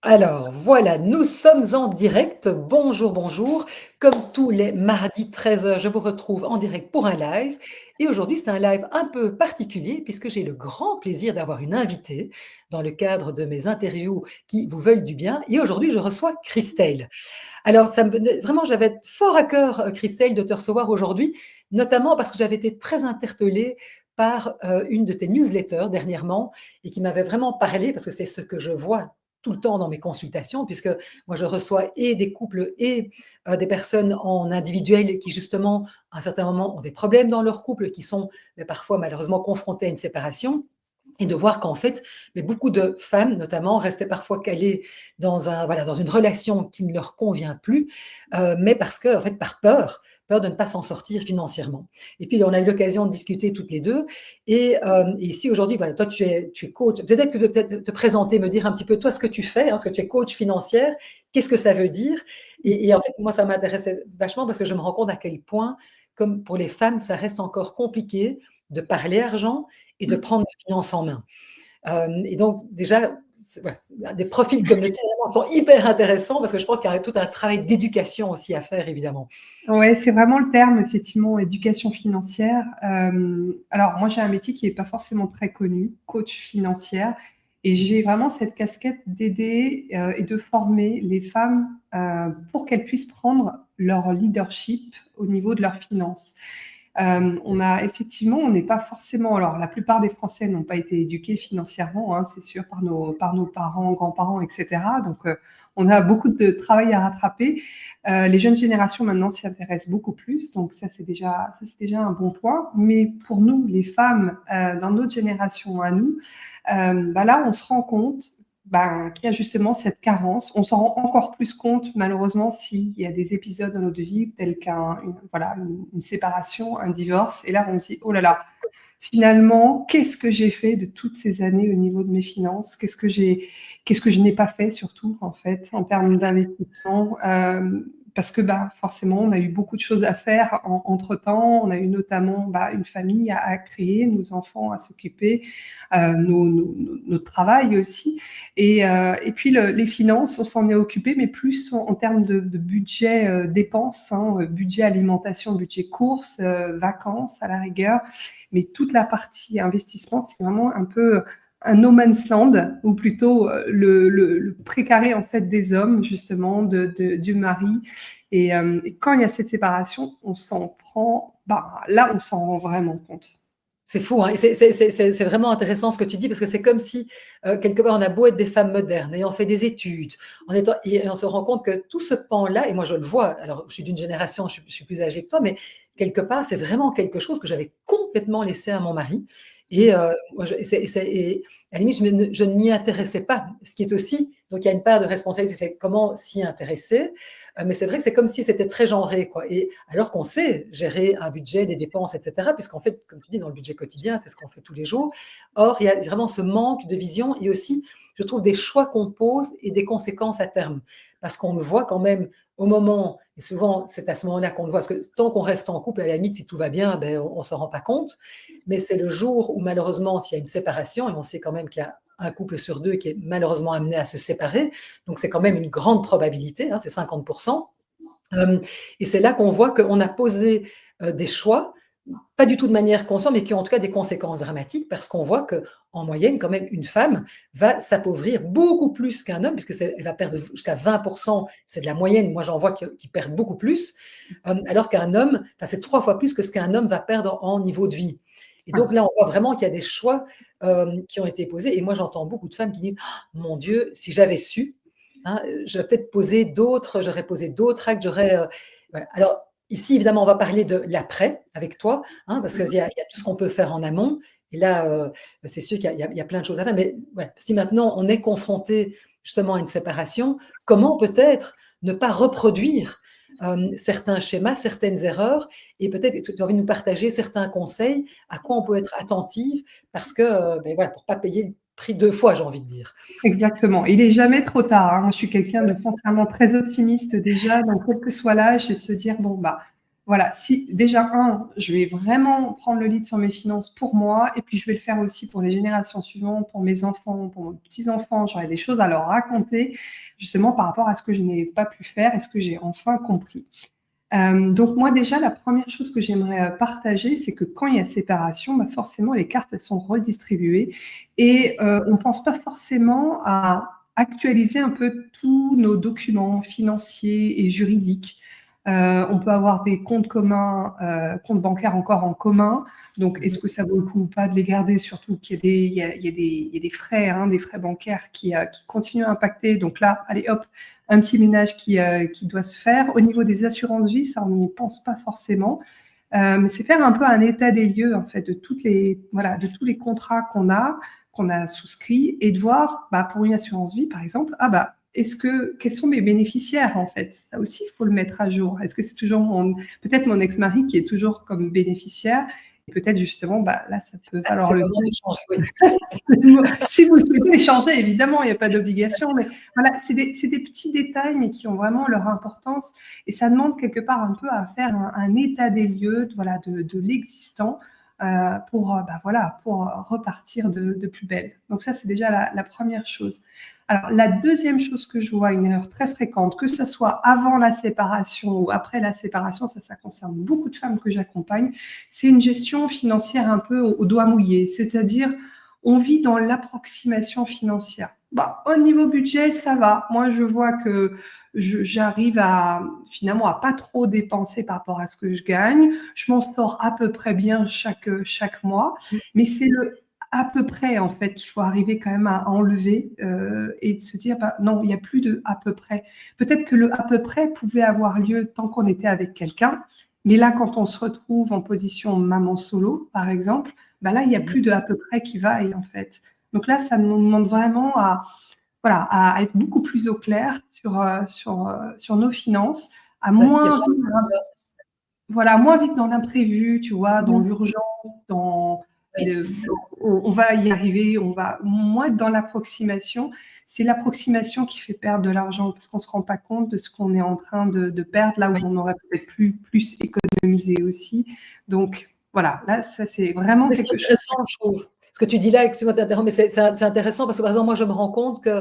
Alors voilà, nous sommes en direct. Bonjour, bonjour. Comme tous les mardis 13 heures, je vous retrouve en direct pour un live. Et aujourd'hui, c'est un live un peu particulier puisque j'ai le grand plaisir d'avoir une invitée dans le cadre de mes interviews qui vous veulent du bien. Et aujourd'hui, je reçois Christelle. Alors, vraiment, j'avais fort à cœur, Christelle, de te recevoir aujourd'hui, notamment parce que j'avais été très interpellée par une de tes newsletters dernièrement et qui m'avait vraiment parlé, parce que c'est ce que je vois tout le temps dans mes consultations, puisque moi je reçois et des couples et des personnes en individuel qui justement à un certain moment ont des problèmes dans leur couple, qui sont parfois malheureusement confrontés à une séparation. Et de voir qu'en fait, mais beaucoup de femmes, notamment, restaient parfois calées voilà, dans une relation qui ne leur convient plus, mais parce que, en fait, par peur de ne pas s'en sortir financièrement. Et puis, on a eu l'occasion de discuter toutes les deux. Et ici, aujourd'hui, voilà, toi, tu es coach. Peut-être que tu veux peut-être te présenter, me dire un petit peu, toi, ce que tu fais, hein, ce que tu es coach financière, qu'est-ce que ça veut dire? Et en fait, moi, ça m'intéressait vachement parce que je me rends compte à quel point, comme pour les femmes, ça reste encore compliqué de parler argent et de prendre les finances en main. Et donc, déjà, des profils comme le tien sont hyper intéressants parce que je pense qu'il y a tout un travail d'éducation aussi à faire, évidemment. Ouais, c'est vraiment le terme, effectivement, éducation financière. Alors, moi, j'ai un métier qui n'est pas forcément très connu, coach financière, et j'ai vraiment cette casquette d'aider et de former les femmes pour qu'elles puissent prendre leur leadership au niveau de leurs finances. On n'est pas forcément, alors la plupart des Français n'ont pas été éduqués financièrement, hein, c'est sûr, par nos parents, grands-parents, etc. Donc, on a beaucoup de travail à rattraper. Les jeunes générations maintenant s'y intéressent beaucoup plus, donc ça c'est déjà un bon point. Mais pour nous, les femmes, dans notre génération à nous, là, on se rend compte qu'il y a justement cette carence. On s'en rend encore plus compte, malheureusement, s'il y a des épisodes dans notre vie, tels une séparation, un divorce. Et là, on se dit, oh là là, finalement, qu'est-ce que j'ai fait de toutes ces années au niveau de mes finances? Qu'est-ce que je n'ai pas fait, surtout, en fait, en termes d'investissement? Parce que forcément, on a eu beaucoup de choses à faire entre-temps. On a eu notamment une famille à créer, nos enfants à s'occuper, notre travail aussi. Et puis, les finances, on s'en est occupé, mais plus en termes de budget dépenses, hein, budget alimentation, budget courses, vacances à la rigueur. Mais toute la partie investissement, c'est vraiment un peu un no man's land, ou plutôt le précaré en fait des hommes, justement, du mari. Et quand il y a cette séparation, on s'en prend, là, on s'en rend vraiment compte. C'est fou, hein, et c'est vraiment intéressant ce que tu dis parce que c'est comme si, quelque part, on a beau être des femmes modernes, ayant fait des études, et on se rend compte que tout ce pan-là, et moi je le vois, alors je suis d'une génération, je suis plus âgée que toi, mais quelque part, c'est vraiment quelque chose que j'avais complètement laissé à mon mari. Moi, et à la limite, je ne m'y intéressais pas. Ce qui est aussi, donc il y a une part de responsabilité, c'est comment s'y intéresser. Mais c'est vrai que c'est comme si c'était très genré, quoi. Et alors qu'on sait gérer un budget, des dépenses, etc., puisqu'en fait, comme tu dis, dans le budget quotidien, c'est ce qu'on fait tous les jours. Or, il y a vraiment ce manque de vision et aussi, je trouve, des choix qu'on pose et des conséquences à terme. Parce qu'on le voit quand même au moment, et souvent c'est à ce moment-là qu'on le voit, parce que tant qu'on reste en couple, à la limite, si tout va bien, on ne se rend pas compte. Mais c'est le jour où malheureusement, s'il y a une séparation, et on sait quand même qu'il y a un couple sur deux qui est malheureusement amené à se séparer, donc c'est quand même une grande probabilité, hein, c'est 50%. Et c'est là qu'on voit qu'on a posé des choix, pas du tout de manière consciente, mais qui ont en tout cas des conséquences dramatiques, parce qu'on voit qu'en moyenne, quand même, une femme va s'appauvrir beaucoup plus qu'un homme, puisque elle va perdre jusqu'à 20%, c'est de la moyenne, moi j'en vois qui perdent beaucoup plus, alors qu'un homme, c'est 3 fois plus que ce qu'un homme va perdre en niveau de vie. Et donc là, on voit vraiment qu'il y a des choix qui ont été posés. Et moi, j'entends beaucoup de femmes qui disent oh, mon Dieu, si j'avais su, hein, j'aurais posé d'autres actes. Voilà. Alors, ici, évidemment, on va parler de l'après avec toi, hein, parce qu'il y a tout ce qu'on peut faire en amont. Et là, c'est sûr qu'il y a plein de choses à faire. Mais voilà, si maintenant on est confronté justement à une séparation, comment peut-être ne pas reproduire certains schémas, certaines erreurs, et peut-être tu as envie de nous partager certains conseils à quoi on peut être attentive, parce que voilà, pour ne pas payer le prix 2 fois, j'ai envie de dire. Exactement. Il est jamais trop tard, hein. Moi, je suis quelqu'un de foncièrement très optimiste déjà, donc quel que soit l'âge, et se dire, bon, voilà, si déjà, je vais vraiment prendre le lead sur mes finances pour moi, et puis je vais le faire aussi pour les générations suivantes, pour mes enfants, pour mes petits-enfants. J'aurai des choses à leur raconter, justement par rapport à ce que je n'ai pas pu faire et ce que j'ai enfin compris. Donc moi déjà, la première chose que j'aimerais partager, c'est que quand il y a séparation, bah forcément les cartes, elles sont redistribuées et on ne pense pas forcément à actualiser un peu tous nos documents financiers et juridiques. On peut avoir des comptes communs, comptes bancaires encore en commun. Donc, est-ce que ça vaut le coup ou pas de les garder? Surtout qu'il y a il y a des frais, hein, des frais bancaires qui continuent à impacter. Donc là, allez hop, un petit ménage qui doit se faire. Au niveau des assurances vie, ça, on n'y pense pas forcément. Mais c'est faire un peu un état des lieux, en fait, de de tous les contrats qu'on a souscrits, et de voir, bah, pour une assurance vie, par exemple, ah bah, quels sont mes bénéficiaires, en fait? Ça aussi, il faut le mettre à jour. Est-ce que c'est toujours peut-être mon ex-mari qui est toujours comme bénéficiaire? Et peut-être justement, bah, là, ça peut valoir C'est le le moment coup. de changer, oui. Si vous souhaitez échanger, évidemment, il n'y a pas d'obligation, mais voilà, c'est des petits détails, mais qui ont vraiment leur importance. Et ça demande quelque part un peu à faire un état des lieux de l'existant pour repartir de plus belle. Donc ça, c'est déjà la première chose. Alors, la deuxième chose que je vois, une erreur très fréquente, que ce soit avant la séparation ou après la séparation, ça concerne beaucoup de femmes que j'accompagne, c'est une gestion financière un peu au doigt mouillé, c'est-à-dire on vit dans l'approximation financière. Bah, au niveau budget, ça va. Moi, je vois que j'arrive finalement à pas trop dépenser par rapport à ce que je gagne. Je m'en sors à peu près bien chaque mois, mais c'est le à peu près, en fait, qu'il faut arriver quand même à enlever et de se dire, bah, non, il n'y a plus de à peu près. Peut-être que le à peu près pouvait avoir lieu tant qu'on était avec quelqu'un, mais là, quand on se retrouve en position maman solo, par exemple, bah là, il n'y a plus de à peu près qui vaille, en fait. Donc là, ça nous demande vraiment à être beaucoup plus au clair sur nos finances, à Voilà, ce qui moins rentre, moins vite dans l'imprévu, tu vois, dans mmh, l'urgence, dans oui. on va y arriver, on va moins être dans l'approximation. C'est l'approximation qui fait perdre de l'argent parce qu'on ne se rend pas compte de ce qu'on est en train de perdre là où Oui. on aurait peut-être plus économisé aussi. Donc voilà, là, ça c'est vraiment Mais c'est quelque chose. intéressant, je trouve. Ce que tu dis là, excuse-moi de t'interrompre, mais c'est intéressant parce que, par exemple, moi, je me rends compte que,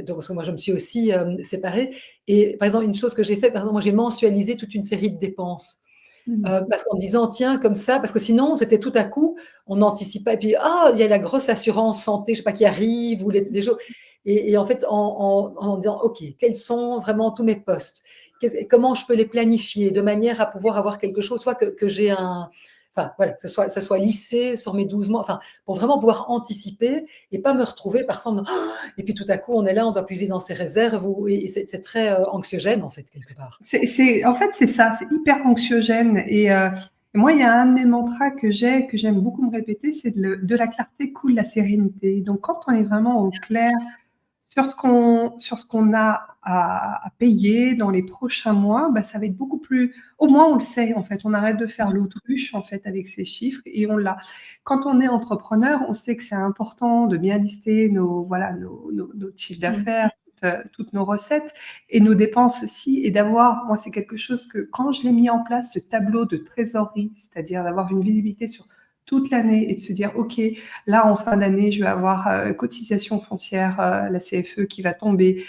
donc parce que moi, je me suis aussi, séparée et par exemple, une chose que j'ai fait, par exemple, moi, j'ai mensualisé toute une série de dépenses. Mmh. Parce qu'en me disant: «Tiens, comme ça» parce que sinon, c'était tout à coup, on n'anticipe pas et puis: «Ah, il y a la grosse assurance santé, je sais pas, qui arrive» ou les des choses et en fait, en disant: «OK, quels sont vraiment tous mes postes? Comment je peux les planifier de manière à pouvoir avoir quelque chose, soit que j'ai un enfin, voilà, que ce soit lissé sur mes 12 mois», enfin, pour vraiment pouvoir anticiper et pas me retrouver parfois en me disant: «Ah» et puis tout à coup, on est là, on doit puiser dans ses réserves ou et c'est très, anxiogène, en fait, quelque part. En fait, c'est ça, c'est hyper anxiogène. Et moi, il y a un de mes mantras que j'aime beaucoup me répéter, c'est de la clarté coule la sérénité. Donc, quand on est vraiment au clair sur ce qu'on a à payer dans les prochains mois, bah, ça va être beaucoup plus. Au moins, on le sait, en fait. On arrête de faire l'autruche, en fait, avec ces chiffres et on l'a. Quand on est entrepreneur, on sait que c'est important de bien lister nos chiffres Mmh. d'affaires, toutes nos recettes et nos dépenses aussi. Et d'avoir, moi, c'est quelque chose que quand je l'ai mis en place, ce tableau de trésorerie, c'est-à-dire d'avoir une visibilité sur toute l'année et de se dire, OK, là, en fin d'année, je vais avoir cotisation foncière, la CFE qui va tomber.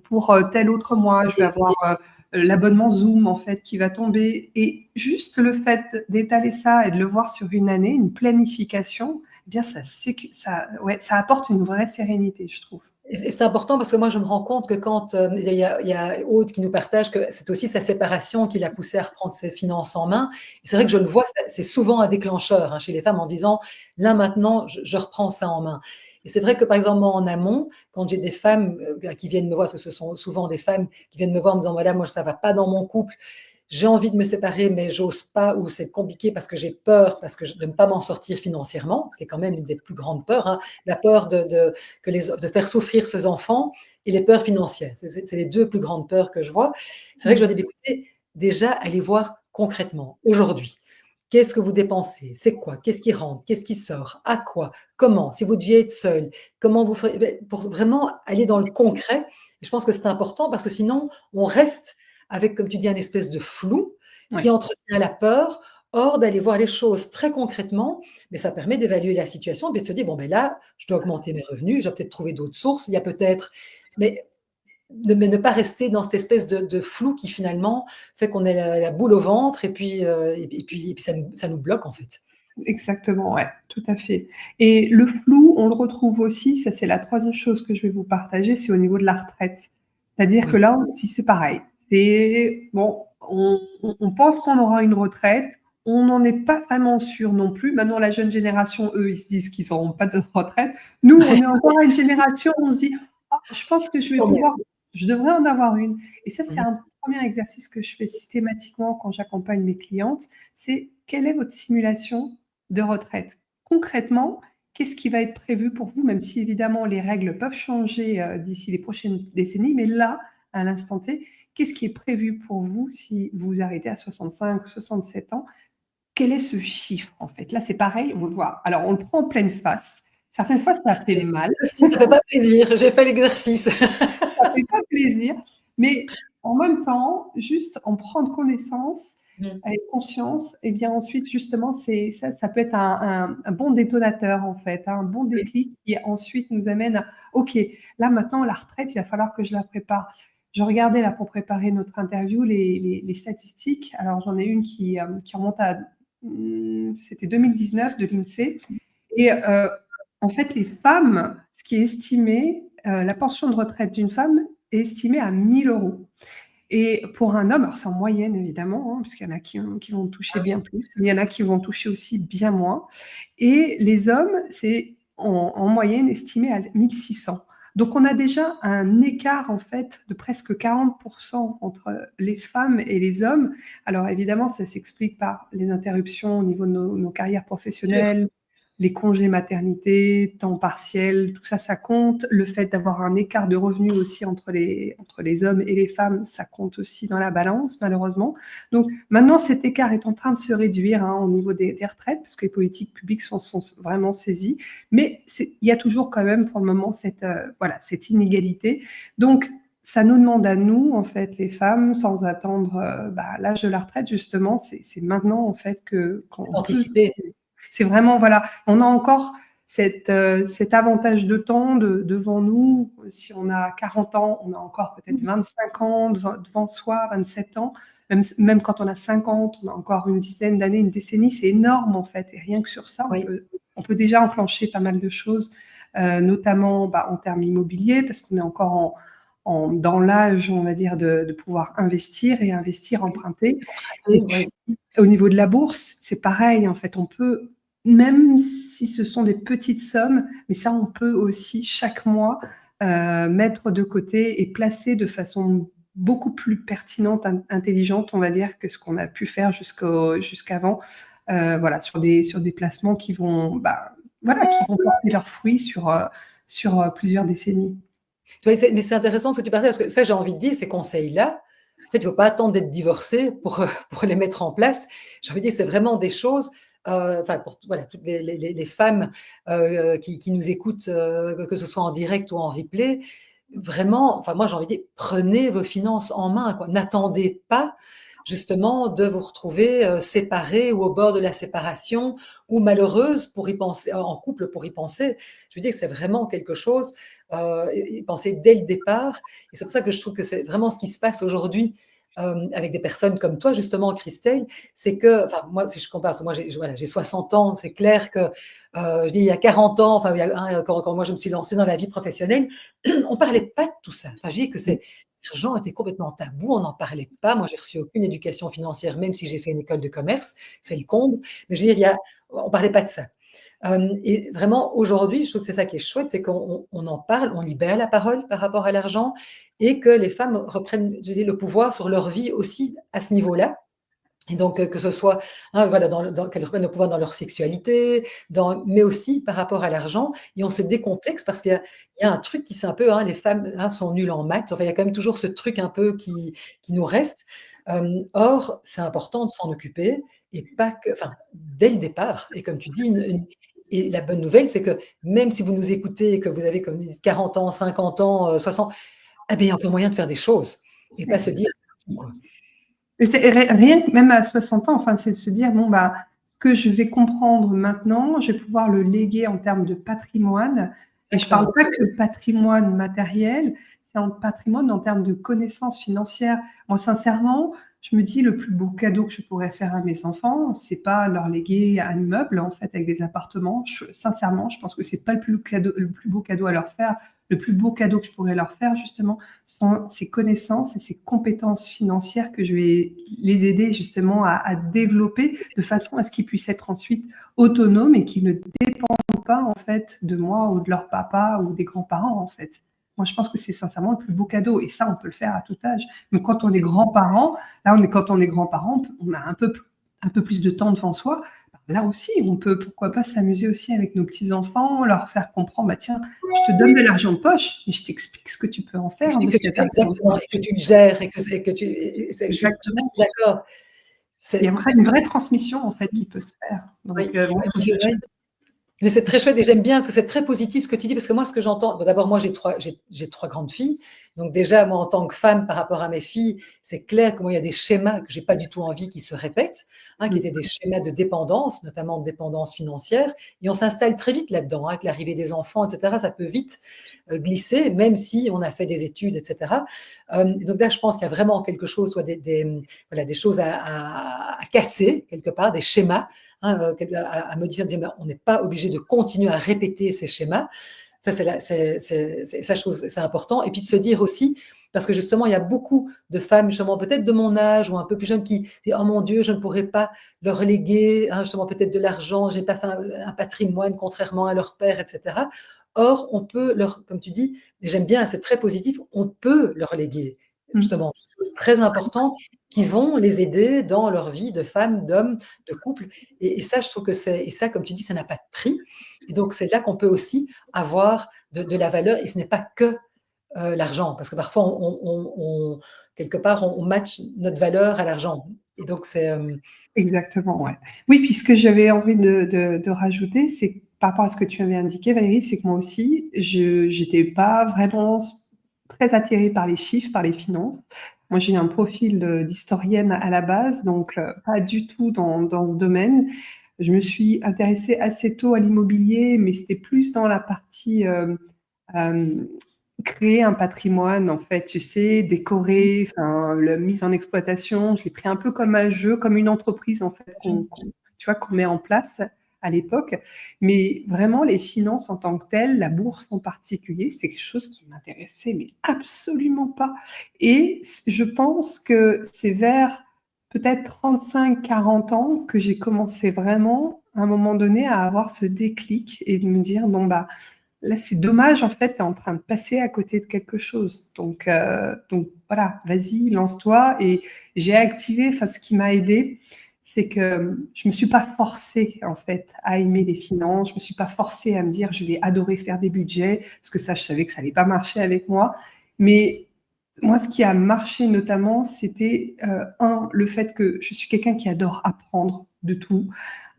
Pour tel autre mois, je vais avoir l'abonnement Zoom, en fait, qui va tomber. Et juste le fait d'étaler ça et de le voir sur une année, une planification, eh bien, ça apporte une vraie sérénité, je trouve. Et c'est important parce que moi, je me rends compte que quand, il y a Aude qui nous partage que c'est aussi sa séparation qui l'a poussée à reprendre ses finances en main. Et c'est vrai que je le vois, c'est souvent un déclencheur, hein, chez les femmes en disant: «Là, maintenant, je reprends ça en main». Et c'est vrai que, par exemple, moi, en amont, quand j'ai des femmes, qui viennent me voir, parce que ce sont souvent des femmes qui viennent me voir en me disant: «Voilà, moi, ça va pas dans mon couple, j'ai envie de me séparer, mais j'ose pas ou c'est compliqué parce que j'ai peur, de ne pas m'en sortir financièrement», ce qui est quand même une des plus grandes peurs, hein, la peur de faire souffrir ses enfants et les peurs financières. C'est les deux plus grandes peurs que je vois. C'est vrai que je leur dis, écoutez, déjà, allez voir concrètement, aujourd'hui. Qu'est-ce que vous dépensez? C'est quoi? Qu'est-ce qui rentre? Qu'est-ce qui sort? À quoi? Comment? Si vous deviez être seul, comment vous ferez? Pour vraiment aller dans le concret. Et je pense que c'est important parce que sinon, on reste avec, comme tu dis, un espèce de flou. Ouais. qui entretient la peur. Or, d'aller voir les choses très concrètement, mais ça permet d'évaluer la situation et de se dire: «Bon, ben là, je dois augmenter mes revenus, je dois peut-être trouver d'autres sources». Il y a peut-être mais ne pas rester dans cette espèce de flou qui finalement fait qu'on a la boule au ventre et puis ça nous bloque, en fait. Exactement, ouais, tout à fait et le flou, on le retrouve aussi, ça c'est la troisième chose que je vais vous partager, c'est au niveau de la retraite. C'est-à-dire que Oui. là aussi c'est pareil. C'est bon, on pense qu'on aura une retraite, on n'en est pas vraiment sûr non plus. Maintenant la jeune génération, eux, ils se disent qu'ils auront pas de retraite. Nous, on est encore à une génération où on se dit: «Ah, je pense que Quand même. je devrais en avoir une» et ça c'est Mmh. un premier exercice que je fais systématiquement quand j'accompagne mes clientes, c'est: quelle est votre simulation de retraite? Concrètement, qu'est-ce qui va être prévu pour vous? Même si évidemment les règles peuvent changer, d'ici les prochaines décennies, mais là, à l'instant T, qu'est-ce qui est prévu pour vous si vous vous arrêtez à 65 ou 67 ans? Quel est ce chiffre, en fait? Là, c'est pareil, on le voit. Alors, on le prend en pleine face. Certaines fois, ça fait mal. Si, ça fait pas plaisir, j'ai fait l'exercice. Ça fait pas plaisir, mais en même temps, juste en prendre connaissance, Mmh. avec conscience et bien ensuite justement c'est ça peut être un bon détonateur en fait, hein, un bon Oui. déclic qui ensuite nous amène à: «OK, là maintenant la retraite, il va falloir que je la prépare». Je regardais là pour préparer notre interview les statistiques. Alors j'en ai une qui remonte à, c'était 2019 de l'INSEE et en fait les femmes, ce qui est estimé, la pension de retraite d'une femme est estimée à 1 000 € et pour un homme, alors c'est en moyenne évidemment, hein, parce qu'il y en a qui vont toucher Ah oui. bien plus, mais il y en a qui vont toucher aussi bien moins et les hommes, c'est en moyenne estimé à 1 600. Donc on a déjà un écart en fait de presque 40 entre les femmes et les hommes. Alors évidemment, ça s'explique par les interruptions au niveau de nos carrières Sûr. professionnelles, les congés maternité, temps partiel, tout ça, ça compte. Le fait d'avoir un écart de revenus aussi entre les hommes et les femmes, ça compte aussi dans la balance, malheureusement. Donc maintenant, cet écart est en train de se réduire hein, au niveau des retraites, parce que les politiques publiques sont vraiment saisies. Mais il y a toujours quand même pour le moment voilà, cette inégalité. Donc, ça nous demande à nous, en fait, les femmes, sans attendre l'âge de la retraite, justement, c'est maintenant, en fait, qu'on peut Anticiper. c'est vraiment, voilà, on a encore cet avantage de temps devant nous. Si on a 40 ans, on a encore peut-être 25 ans devant soi, 27 ans. Même quand on a 50, on a encore une dizaine d'années, une décennie, c'est énorme en fait. Et rien que sur ça, Oui. on peut déjà enclencher pas mal de choses, notamment en termes immobiliers, parce qu'on est encore dans l'âge, on va dire, de pouvoir investir et investir, emprunter. Et Oui. puis, au niveau de la bourse, c'est pareil, en fait, on peut, même si ce sont des petites sommes, mais ça, on peut aussi chaque mois mettre de côté et placer de façon beaucoup plus pertinente, intelligente, on va dire, que ce qu'on a pu faire jusqu'avant, voilà, sur des placements qui vont, voilà, qui vont porter leurs fruits sur plusieurs décennies. Tu vois, mais c'est intéressant ce que tu partages, parce que ça, j'ai envie de dire, ces conseils-là, en fait, il ne faut pas attendre d'être divorcé pour les mettre en place. J'ai envie de dire, c'est vraiment des choses, enfin, pour voilà, toutes les femmes qui nous écoutent, que ce soit en direct ou en replay, vraiment, enfin, moi, j'ai envie de dire, prenez vos finances en main, quoi. N'attendez pas justement de vous retrouver séparée ou au bord de la séparation ou malheureuse pour y penser, en couple pour y penser. Je veux dire que c'est vraiment quelque chose y penser dès le départ. Et c'est pour ça que je trouve que c'est vraiment ce qui se passe aujourd'hui avec des personnes comme toi, justement, Christelle, c'est que, enfin, moi, si je compare, parce que moi, voilà, j'ai 60 ans, c'est clair que, je dis, il y a 40 ans, enfin, quand moi, je me suis lancée dans la vie professionnelle, on parlait pas de tout ça. Enfin, je dis que l'argent était complètement tabou, on n'en parlait pas. Moi, j'ai reçu aucune éducation financière, même si j'ai fait une école de commerce, c'est le comble. Mais je veux dire, on parlait pas de ça. Et vraiment, aujourd'hui, je trouve que c'est ça qui est chouette, c'est qu'on en parle, on libère la parole par rapport à l'argent et que les femmes reprennent, je dis, le pouvoir sur leur vie aussi à ce niveau-là. Et donc, que ce soit, hein, voilà, qu'elles reprennent le pouvoir dans leur sexualité, mais aussi par rapport à l'argent. Et on se décomplexe parce qu'il y a un truc qui, c'est un peu, hein, les femmes hein, sont nulles en maths. Enfin, il y a quand même toujours ce truc un peu qui nous reste. Or, c'est important de s'en occuper et pas que, enfin, dès le départ. Et comme tu dis, et la bonne nouvelle, c'est que même si vous nous écoutez et que vous avez, comme vous dites, 40 ans, 50 ans, 60, eh bien, il y a encore moyen de faire des choses et pas se dire, quoi. Et rien que même à 60 ans, enfin, c'est de se dire, bon, bah, ce que je vais comprendre maintenant, je vais pouvoir le léguer en termes de patrimoine. Et je ne parle Exactement. pas que patrimoine matériel, c'est un patrimoine en termes de connaissances financières. Moi, sincèrement, je me dis, le plus beau cadeau que je pourrais faire à mes enfants, c'est pas leur léguer un immeuble, en fait, avec des appartements. Sincèrement, je pense que c'est pas le plus beau cadeau à leur faire. Le plus beau cadeau que je pourrais leur faire, justement, sont ces connaissances et ces compétences financières que je vais les aider justement à développer de façon à ce qu'ils puissent être ensuite autonomes et qu'ils ne dépendent pas en fait de moi ou de leur papa ou des grands-parents en fait. Moi, je pense que c'est sincèrement le plus beau cadeau et ça, on peut le faire à tout âge. Mais quand on est grands-parents, quand on est grands-parents, on a un peu plus de temps devant soi. Là aussi, on peut, pourquoi pas, s'amuser aussi avec nos petits-enfants, leur faire comprendre, bah tiens, je te donne de l'argent de poche, mais je t'explique ce que tu peux en faire de Explique que cet tu fais argent de exactement poche. et que tu le gères et que je suis tout à Exactement. fait d'accord. Il y a C'est une vraie transmission en fait qui peut se faire. Donc, oui, moi, je trouve ça oui. Mais c'est très chouette et j'aime bien parce que c'est très positif ce que tu dis parce que moi ce que j'entends, bon, d'abord moi j'ai trois grandes filles, donc déjà moi en tant que femme par rapport à mes filles, c'est clair que moi il y a des schémas que j'ai pas du tout envie qu'ils se répètent, hein, qui étaient des schémas de dépendance, notamment de dépendance financière, et on s'installe très vite là-dedans, hein, avec l'arrivée des enfants, etc. Ça peut vite glisser, même si on a fait des études, etc. Donc là je pense qu'il y a vraiment quelque chose, soit voilà, des choses à casser quelque part, des schémas, hein, à modifier, en disant, ben, on n'est pas obligé de continuer à répéter ces schémas. Ça, ça, je trouve c'est important. Et puis de se dire aussi, parce que justement, il y a beaucoup de femmes, justement, peut-être de mon âge ou un peu plus jeunes, qui disent, oh mon Dieu, je ne pourrais pas leur léguer, hein, justement, peut-être de l'argent, je n'ai pas fait un patrimoine contrairement à leur père, etc. Or, on peut leur, comme tu dis, et j'aime bien, c'est très positif, on peut leur léguer, mmh. justement, des choses très importantes qui vont les aider dans leur vie de femme, d'homme, de couple. Et ça, je trouve que c'est, et ça, comme tu dis, ça n'a pas de prix. Et donc, c'est là qu'on peut aussi avoir de la valeur. Et ce n'est pas que l'argent, parce que parfois, quelque part, on match notre valeur à l'argent. Et donc, c'est. Exactement, ouais. Oui, puis ce que j'avais envie de rajouter, c'est que par rapport à ce que tu avais indiqué, Valérie, c'est que moi aussi, je j'étais pas vraiment très attirée par les chiffres, par les finances. Moi, j'ai un profil d'historienne à la base, donc pas du tout dans ce domaine. Je me suis intéressée assez tôt à l'immobilier, mais c'était plus dans la partie euh, créer un patrimoine, en fait, tu sais, décorer, enfin, la mise en exploitation. Je l'ai pris un peu comme un jeu, comme une entreprise, en fait, tu vois, qu'on met en place à l'époque. Mais vraiment, les finances en tant que telles, la bourse en particulier, c'est quelque chose qui m'intéressait, mais absolument pas. Et je pense que c'est vers peut-être 35-40 ans que j'ai commencé vraiment, à un moment donné, à avoir ce déclic et de me dire, bon, bah, là, c'est dommage, en fait, tu es en train de passer à côté de quelque chose. Donc voilà, vas-y, lance-toi. Et j'ai activé, enfin, ce qui m'a aidé, c'est que je ne me suis pas forcée, en fait, à aimer les finances. Je ne me suis pas forcée à me dire, je vais adorer faire des budgets, parce que ça, je savais que ça n'allait pas marcher avec moi. Mais moi, ce qui a marché notamment, c'était, le fait que je suis quelqu'un qui adore apprendre de tout.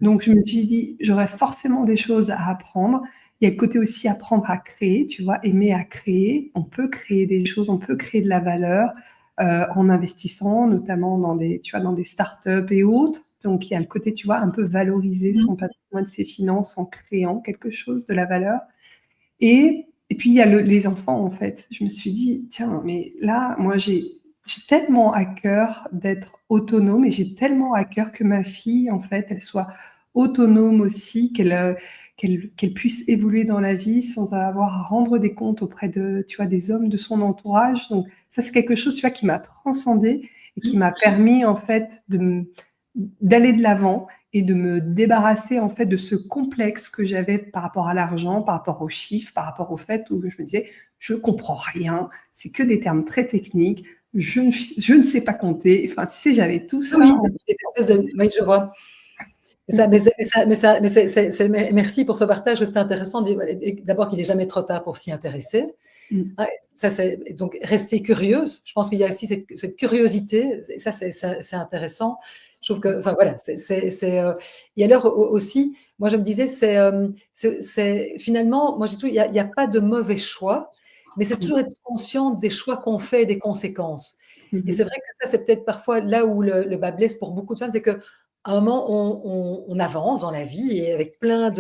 Donc, je me suis dit, j'aurais forcément des choses à apprendre. Il y a le côté aussi apprendre à créer, tu vois, aimer à créer. On peut créer des choses, on peut créer de la valeur en investissant, notamment dans des, tu vois, dans des startups et autres. Donc, il y a le côté, tu vois, un peu valoriser son patrimoine, ses finances en créant quelque chose, de la valeur. Et puis, il y a les enfants, en fait. Je me suis dit, tiens, mais là, moi, j'ai tellement à cœur d'être autonome et j'ai tellement à cœur que ma fille, en fait, elle soit autonome aussi, qu'elle puisse évoluer dans la vie sans avoir à rendre des comptes auprès de, tu vois, des hommes de son entourage. Donc, ça, c'est quelque chose, tu vois, qui m'a transcendée et qui m'a permis, en fait, d'aller de l'avant et de me débarrasser en fait de ce complexe que j'avais par rapport à l'argent, par rapport aux chiffres, par rapport au fait où je me disais je comprends rien, c'est que des termes très techniques, je ne sais pas compter. Enfin, tu sais, j'avais tout ça. Oui, oui, je vois. Merci pour ce partage, c'était intéressant. D'abord qu'il n'est jamais trop tard pour s'y intéresser. Mm. Ouais, ça, donc rester curieuse. Je pense qu'il y a aussi cette curiosité. Et ça, c'est intéressant. Je trouve que, enfin voilà, et alors aussi, moi je me disais, finalement, moi j'ai tout, il y a pas de mauvais choix, mais c'est toujours être consciente des choix qu'on fait et des conséquences. Et c'est vrai que ça, c'est peut-être parfois là où le bas blesse pour beaucoup de femmes, c'est qu'à un moment, on avance dans la vie et avec plein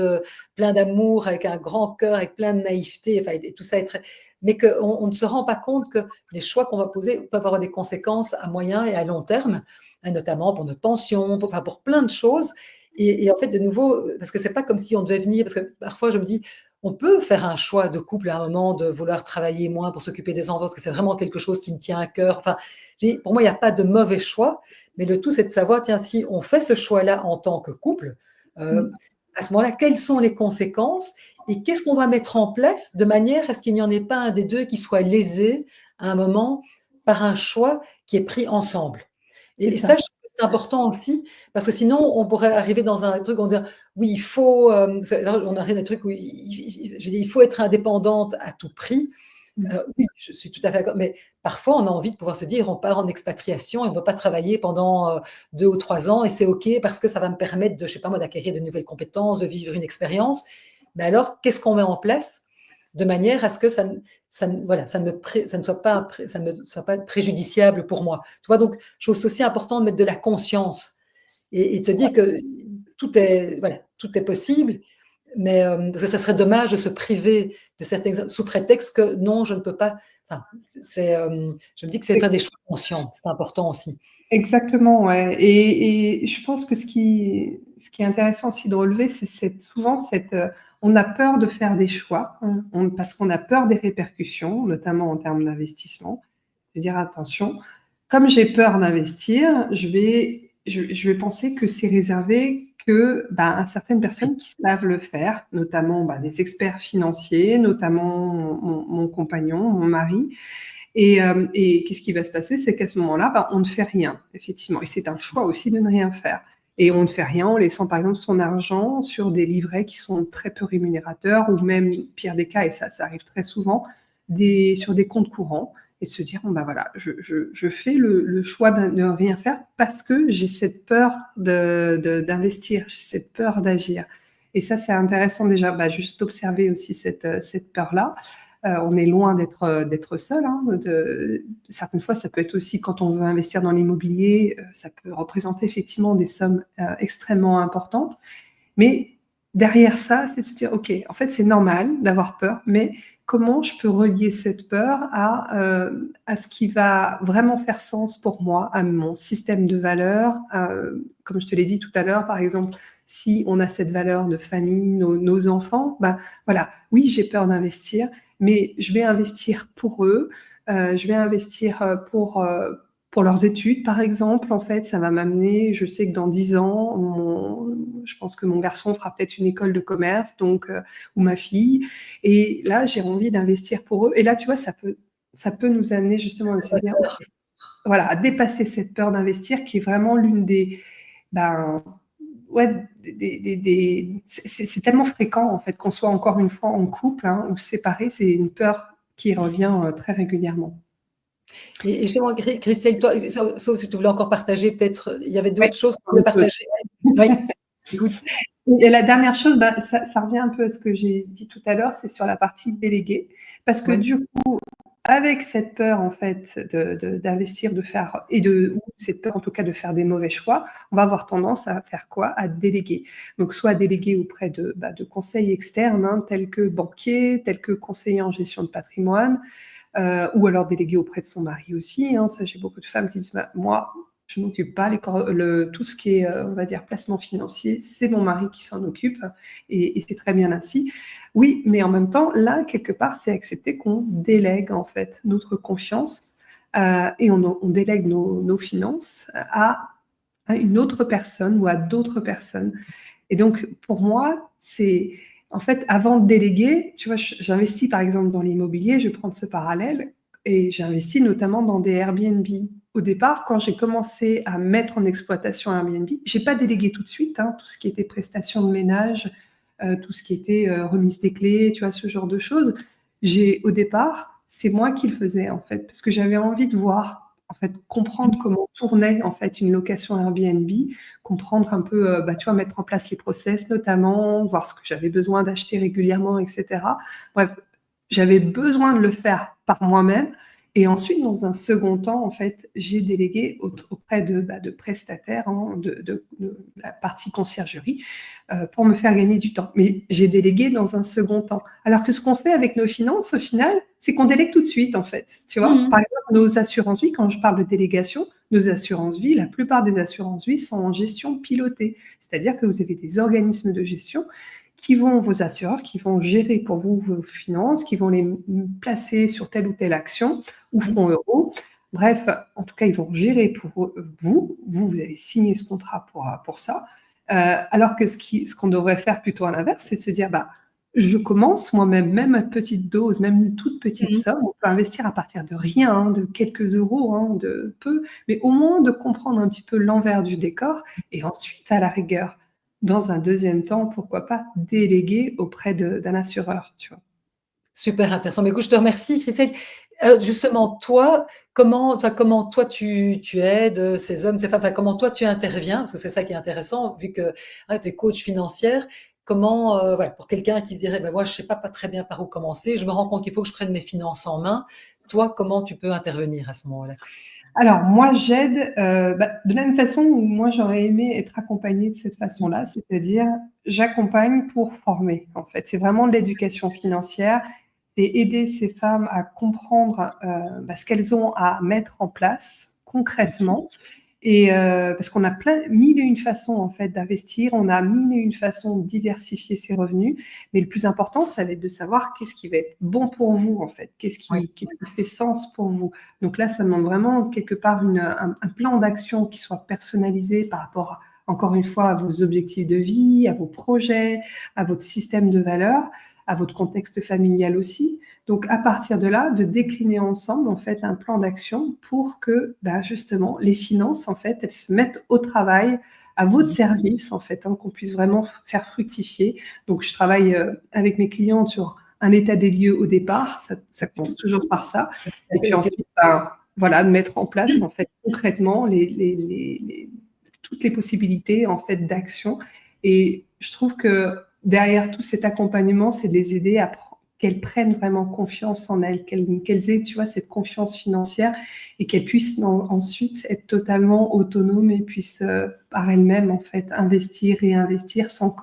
d'amour, avec un grand cœur, avec plein de naïveté, enfin, et tout ça est très, mais qu'on ne se rend pas compte que les choix qu'on va poser peuvent avoir des conséquences à moyen et à long terme, hein, notamment pour notre pension, enfin, pour plein de choses. Et en fait, de nouveau, parce que c'est pas comme si on devait venir, parce que parfois je me dis, on peut faire un choix de couple à un moment de vouloir travailler moins pour s'occuper des enfants, parce que c'est vraiment quelque chose qui me tient à cœur. Enfin, pour moi, il n'y a pas de mauvais choix, mais le tout, c'est de savoir, tiens, si on fait ce choix-là en tant que couple, euh, à ce moment-là, quelles sont les conséquences et qu'est-ce qu'on va mettre en place de manière à ce qu'il n'y en ait pas un des deux qui soit lésé à un moment par un choix qui est pris ensemble. C'est Et ça. ça, je trouve que c'est important aussi, parce que sinon, on pourrait arriver dans un truc où on dit, oui, il faut, là, on arrive à un truc où je dis, il faut être indépendante à tout prix. Oui, je suis tout à fait d'accord, mais parfois on a envie de pouvoir se dire on part en expatriation et on ne va pas travailler pendant 2 ou 3 ans et c'est OK parce que ça va me permettre de, je sais pas moi, d'acquérir de nouvelles compétences, de vivre une expérience. Mais alors, qu'est-ce qu'on met en place de manière à ce que voilà, ça ne soit pas, ça ne soit pas préjudiciable pour moi. Tu vois, donc, je trouve c'est aussi important de mettre de la conscience et de se dire que voilà, tout est possible, mais parce que ça serait dommage de se priver de certains sous prétexte que non, je ne peux pas. Enfin, je me dis que c'est faire des choix conscients, c'est important aussi. Exactement, ouais. Et je pense que ce qui est intéressant aussi de relever, c'est souvent on a peur de faire des choix, hein, parce qu'on a peur des répercussions, notamment en termes d'investissement. Se dire attention, comme j'ai peur d'investir, je vais penser que c'est réservé que à certaines personnes qui savent le faire, notamment des experts financiers, notamment mon compagnon, mon mari. Et qu'est-ce qui va se passer? C'est qu'à ce moment-là, on ne fait rien, effectivement. Et c'est un choix aussi de ne rien faire. Et on ne fait rien en laissant, par exemple, son argent sur des livrets qui sont très peu rémunérateurs, ou même, pire des cas, et ça arrive très souvent, sur des comptes courants, et se dire, bon, voilà, je fais le choix de ne rien faire parce que j'ai cette peur d'investir, j'ai cette peur d'agir. Et ça, c'est intéressant déjà, juste d'observer aussi cette peur-là. On est loin d'être seul, hein. Certaines fois, ça peut être aussi quand on veut investir dans l'immobilier, ça peut représenter effectivement des sommes extrêmement importantes. Mais derrière ça, c'est de se dire, OK, en fait, c'est normal d'avoir peur, mais comment je peux relier cette peur à ce qui va vraiment faire sens pour moi, à mon système de valeurs, comme je te l'ai dit tout à l'heure, par exemple, si on a cette valeur de famille, nos enfants, voilà, oui, j'ai peur d'investir, mais je vais investir pour eux, je vais investir pour leurs études, par exemple. En fait, ça va m'amener, je sais que dans 10 ans, je pense que mon garçon fera peut-être une école de commerce, donc, ou ma fille. Et là, j'ai envie d'investir pour eux. Et là, tu vois, ça peut nous amener justement à se dire, OK, voilà, à dépasser cette peur d'investir qui est vraiment l'une ouais, c'est tellement fréquent en fait qu'on soit encore une fois en couple, hein, ou séparé, c'est une peur qui revient très régulièrement. Et justement, Christelle, toi, sauf si tu voulais encore partager, peut-être, il y avait Ouais, d'autres choses que tu voulais autre chose. partager. Oui, écoute. Et la dernière chose, ça revient un peu à ce que j'ai dit tout à l'heure, c'est sur la partie déléguée. Parce que Oui. du coup, avec cette peur en fait d'investir, de faire, ou cette peur en tout cas de faire des mauvais choix, on va avoir tendance à faire quoi? À déléguer. Donc soit déléguer auprès de conseils externes, hein, tels que banquiers, tels que conseillers en gestion de patrimoine, ou alors déléguer auprès de son mari aussi, hein. Ça, j'ai beaucoup de femmes qui disent, moi, je ne m'occupe pas, tout ce qui est, on va dire, placement financier, c'est mon mari qui s'en occupe, et c'est très bien ainsi. Oui, mais en même temps, là, quelque part, c'est accepter qu'on délègue, en fait, notre confiance, et on délègue nos finances à une autre personne ou à d'autres personnes. Et donc, pour moi, c'est, en fait, avant de déléguer, tu vois, j'investis par exemple dans l'immobilier, je vais prendre ce parallèle, et j'investis notamment dans des Airbnb. Au départ, quand j'ai commencé à mettre en exploitation Airbnb, j'ai pas délégué tout de suite, hein, tout ce qui était prestation de ménage, tout ce qui était remise des clés, tu vois, ce genre de choses. Au départ, c'est moi qui le faisais, en fait, parce que j'avais envie de voir, en fait, comprendre comment tournait, en fait, une location Airbnb, comprendre un peu, tu vois, mettre en place les process notamment, voir ce que j'avais besoin d'acheter régulièrement, etc. Bref, j'avais besoin de le faire par moi-même. Et ensuite, dans un second temps, en fait, j'ai délégué auprès de prestataires, hein, de la partie conciergerie, pour me faire gagner du temps. Mais j'ai délégué dans un second temps. Alors que ce qu'on fait avec nos finances, au final, c'est qu'on délègue tout de suite, en fait. Tu vois, par exemple, nos assurances-vie, quand je parle de délégation, nos assurances-vie, la plupart des assurances-vie sont en gestion pilotée. C'est-à-dire que vous avez des organismes de gestion vos assureurs, qui vont gérer pour vous vos finances, qui vont les placer sur telle ou telle action ou fonds euros. Bref, en tout cas, ils vont gérer pour vous. Vous avez signé ce contrat pour ça. Alors que ce qu'on devrait faire plutôt à l'inverse, c'est se dire, je commence moi-même, même à petite dose, même une toute petite somme, on peut investir à partir de rien, hein, de quelques euros, hein, de peu, mais au moins de comprendre un petit peu l'envers du décor, et ensuite, à la rigueur, dans un deuxième temps, pourquoi pas déléguer auprès d'un assureur, tu vois. Super intéressant. Mais écoute, je te remercie, Christelle. Justement, toi, comment toi tu aides ces hommes, ces femmes, enfin, comment toi tu interviens, parce que c'est ça qui est intéressant, vu que tu es coach financière. Comment, voilà, pour quelqu'un qui se dirait, moi, je sais pas très bien par où commencer, je me rends compte qu'il faut que je prenne mes finances en main. Toi, comment tu peux intervenir à ce moment-là? Alors, moi, j'aide de la même façon où moi, j'aurais aimé être accompagnée de cette façon-là, c'est-à-dire j'accompagne pour former, en fait. C'est vraiment de l'éducation financière, c'est aider ces femmes à comprendre ce qu'elles ont à mettre en place concrètement. Et parce qu'on a mille et une façons en fait d'investir, on a mille et une façons de diversifier ses revenus, mais le plus important, ça va être de savoir qu'est-ce qui va être bon pour vous en fait, qu'est-ce qui fait sens pour vous. Donc là, ça demande vraiment quelque part un plan d'action qui soit personnalisé par rapport, encore une fois, à vos objectifs de vie, à vos projets, à votre système de valeurs, à votre contexte familial aussi. Donc, à partir de là, de décliner ensemble, en fait, un plan d'action pour que, justement, les finances, en fait, elles se mettent au travail, à votre service, en fait, hein, qu'on puisse vraiment faire fructifier. Donc, je travaille avec mes clientes sur un état des lieux au départ, ça commence toujours par ça. Et puis ensuite, voilà, de mettre en place, en fait, concrètement, toutes les possibilités, en fait, d'action. Et je trouve que derrière tout cet accompagnement, c'est de les aider à qu'elles prennent vraiment confiance en elles, qu'elles aient, tu vois, cette confiance financière et qu'elles puissent ensuite être totalement autonomes et puissent par elles-mêmes, en fait, investir et investir sans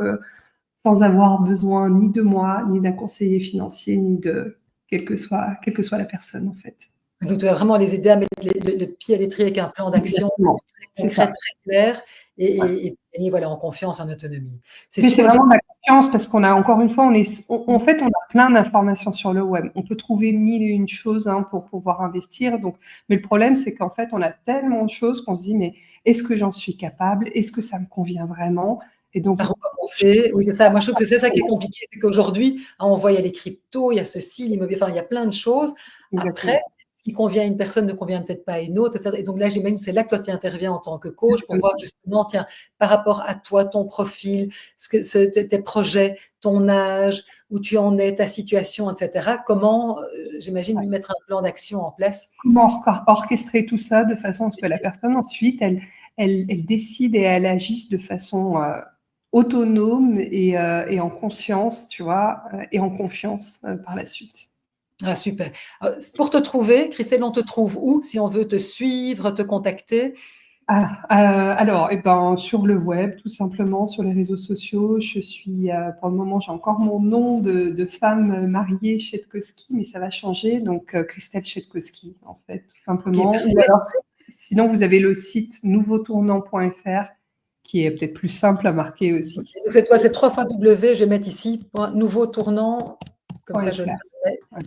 avoir besoin ni de moi, ni d'un conseiller financier, ni de quelle que soit la personne, en fait. Donc, tu vas vraiment les aider à mettre le pied à l'étrier avec un plan d'action très concret, très clair et gagner, voilà, en confiance, en autonomie. Mais c'est vraiment de la confiance parce qu'on a, encore une fois, en fait, on a plein d'informations sur le web. On peut trouver mille et une choses pour pouvoir investir. Donc, mais le problème, c'est qu'en fait, on a tellement de choses qu'on se dit, mais est-ce que j'en suis capable? Est-ce que ça me convient vraiment? Et donc, par où commencer? Oui, c'est ça. Moi, je trouve que c'est ça qui est compliqué. C'est qu'aujourd'hui, on voit, il y a les cryptos, il y a ceci, l'immobilier, enfin, il y a plein de choses. Exactement. Après, ce qui convient à une personne ne convient peut-être pas à une autre, etc. Et donc là, j'imagine que c'est là que toi, tu interviens en tant que coach pour voir justement, tiens, par rapport à toi, ton profil, tes projets, ton âge, où tu en es, ta situation, etc. Comment, j'imagine, mettre un plan d'action en place. Comment orchestrer tout ça de façon à ce que la personne, ensuite, elle décide et elle agisse de façon autonome et en conscience, tu vois, et en confiance par la suite. Ah, super. Pour te trouver, Christelle, on te trouve où si on veut te suivre, te contacter? Alors, sur le web, tout simplement, sur les réseaux sociaux. Je suis, pour le moment, j'ai encore mon nom de femme mariée Chetkowski, mais ça va changer. Donc, Christelle Chetkowski, en fait, tout simplement. Okay, ou alors, sinon, vous avez le site nouveautournant.fr qui est peut-être plus simple à marquer aussi. Okay. Donc, c'est toi, c'est 3 fois W, je vais mettre ici, nouveau tournant, comme ça je le mets. Ouais.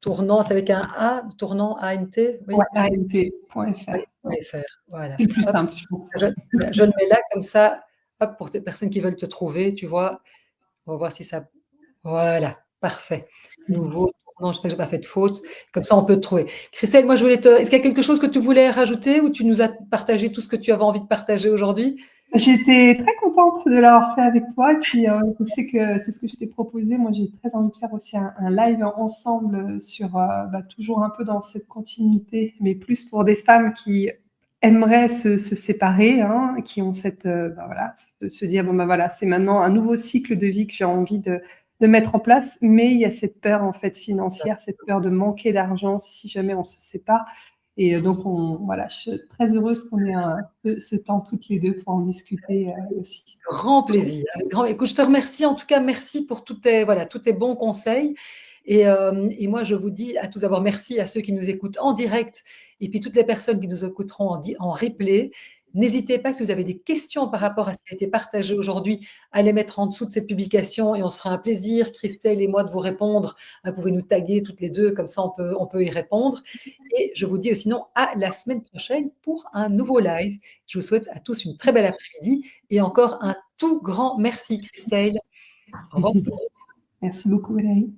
Tournant, c'est avec un A, tournant A-N-T, oui. Ouais, ANT.fr. Voilà. C'est le plus Hop, simple, je trouve. je le mets là, comme ça, hop, pour les personnes qui veulent te trouver, tu vois. On va voir si ça. Voilà, parfait. Nouveau tournant, j'espère que je n'ai pas fait de faute. Comme ça, on peut te trouver. Christelle, moi, est-ce qu'il y a quelque chose que tu voulais rajouter ou tu nous as partagé tout ce que tu avais envie de partager aujourd'hui? J'étais très contente de l'avoir fait avec toi. Et puis, je sais que c'est ce que je t'ai proposé. Moi, j'ai très envie de faire aussi un live ensemble sur toujours un peu dans cette continuité, mais plus pour des femmes qui aimeraient se séparer, hein, qui ont cette, se dire, voilà, c'est maintenant un nouveau cycle de vie que j'ai envie de mettre en place, mais il y a cette peur, en fait, financière, cette peur de manquer d'argent si jamais on se sépare et donc voilà, je suis très heureuse qu'on ait ce temps toutes les 2 pour en discuter, aussi. Grand plaisir, avec grand écoute, je te remercie en tout cas, merci pour tous tes voilà, tous tes bons conseils et moi je vous dis à tous d'abord merci à ceux qui nous écoutent en direct et puis toutes les personnes qui nous écouteront en replay. N'hésitez pas si vous avez des questions par rapport à ce qui a été partagé aujourd'hui, à les mettre en dessous de ces publications et on se fera un plaisir, Christelle et moi, de vous répondre. Vous pouvez nous taguer toutes les 2, comme ça on peut y répondre et je vous dis sinon à la semaine prochaine pour un nouveau live. Je vous souhaite à tous une très belle après-midi et encore un tout grand merci Christelle. Au revoir. Merci beaucoup Valérie.